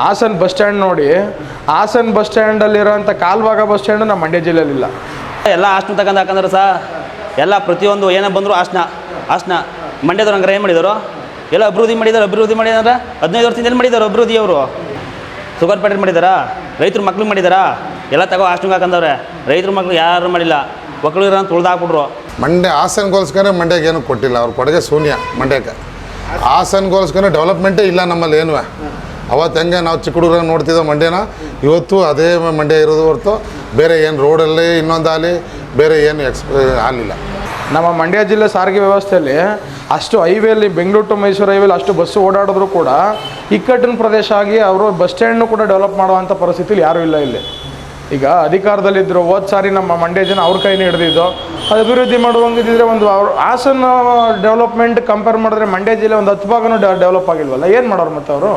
Haasan bus stand ನೋಡಿ, Haasan bus ಸ್ಟ್ಯಾಂಡಲ್ಲಿರೋಂಥ ಕಾಲ್ಭಾಗ bus stand ನಮ್ಮ ಮಂಡ್ಯ ಜಿಲ್ಲೆಯಲ್ಲಿಲ್ಲ. ಎಲ್ಲ ಹಾಸನ ತಗೊಂಡು ಹಾಕಂದ್ರೆ ಎಲ್ಲ ಪ್ರತಿಯೊಂದು ಏನೇ ಬಂದರೂ ಹಾಸನ ಮಂಡ್ಯದವ್ರು ಹಂಗಾರೆ ಏನು ಮಾಡಿದರು? ಎಲ್ಲ ಅಭಿವೃದ್ಧಿ ಮಾಡಿದ್ದಾರೆ. 15 ವರ್ಷದಿಂದ ಏನು ಮಾಡಿದ್ದಾರೆ ಅಭಿವೃದ್ಧಿ? ಅವರು ಶುಗರ್ ಫ್ಯಾಕ್ಟ್ರಿ ಮಾಡಿದಾರಾ? ರೈತರ ಮಕ್ಳಿಗೆ ಮಾಡಿದಾರಾ? ಎಲ್ಲ ತಗೋ ಹಾಸನಿಗೆ ಹಾಕಂದವ್ರೆ. ರೈತರ ಮಕ್ಳು ಯಾರು ಮಾಡಿಲ್ಲ, ಒಕ್ಕಳು ಇರೋ ತುಳ್ದಾಕ್ಬಿಟ್ರು. ಮಂಡ್ಯ ಹಾಸನ್ಗೋಸ್ಕರ ಮಂಡ್ಯಕ್ಕೆ ಏನೂ ಕೊಟ್ಟಿಲ್ಲ. ಅವ್ರ ಕೊಡುಗೆ ಶೂನ್ಯ. ಮಂಡ್ಯಕ್ಕೆ ಹಾಸನ್ಗೋಸ್ಕರ ಡೆವಲಪ್ಮೆಂಟೇ ಇಲ್ಲ ನಮ್ಮಲ್ಲಿ ಏನೂ. ಅವತ್ತು ಹೆಂಗೆ ನಾವು ಚಿಕ್ಕ ಹುಡುಗರಾಗ ನೋಡ್ತಿದ್ದೋ ಮಂಡ್ಯನ, ಇವತ್ತು ಅದೇ ಮಂಡ್ಯ ಇರೋದು ಹೊರತು ಬೇರೆ ಏನು ರೋಡಲ್ಲಿ ಇನ್ನೊಂದಾಗಲಿ ಬೇರೆ ಏನು ಆಗಲಿಲ್ಲ. ನಮ್ಮ ಮಂಡ್ಯ ಜಿಲ್ಲೆ ಸಾರಿಗೆ ವ್ಯವಸ್ಥೆಯಲ್ಲಿ ಅಷ್ಟು ಹೈವೇಲಿ ಬೆಂಗಳೂರು ಟು ಮೈಸೂರು ಹೈವೇಲಿ ಅಷ್ಟು ಬಸ್ಸು ಓಡಾಡಿದ್ರು ಕೂಡ ಇಕ್ಕಟ್ಟಿನ ಪ್ರದೇಶ ಆಗಿ ಅವರು ಬಸ್ ಸ್ಟ್ಯಾಂಡ್ನು ಕೂಡ ಡೆವಲಪ್ ಮಾಡುವಂಥ ಪರಿಸ್ಥಿತಿಲಿ ಯಾರೂ ಇಲ್ಲ ಇಲ್ಲಿ. ಈಗ ಅಧಿಕಾರದಲ್ಲಿದ್ದರು, ಹೋದ ಸಾರಿ ನಮ್ಮ ಮಂಡ್ಯ ಜನ ಅವ್ರ ಕೈನೇ ಹಿಡಿದಿದ್ದು. ಅದು ಅಭಿವೃದ್ಧಿ ಮಾಡುವಂಗಿದ್ದರೆ ಒಂದು ಅವ್ರು ಹಾಸನ ಡೆವಲಪ್ಮೆಂಟ್ ಕಂಪೇರ್ ಮಾಡಿದ್ರೆ ಮಂಡ್ಯ ಜಿಲ್ಲೆ ಒಂದು 10 ಭಾಗನೂ ಡೆವಲಪ್ ಆಗಿಲ್ವಲ್ಲ. ಏನು ಮಾಡೋರು ಮತ್ತು ಅವರು?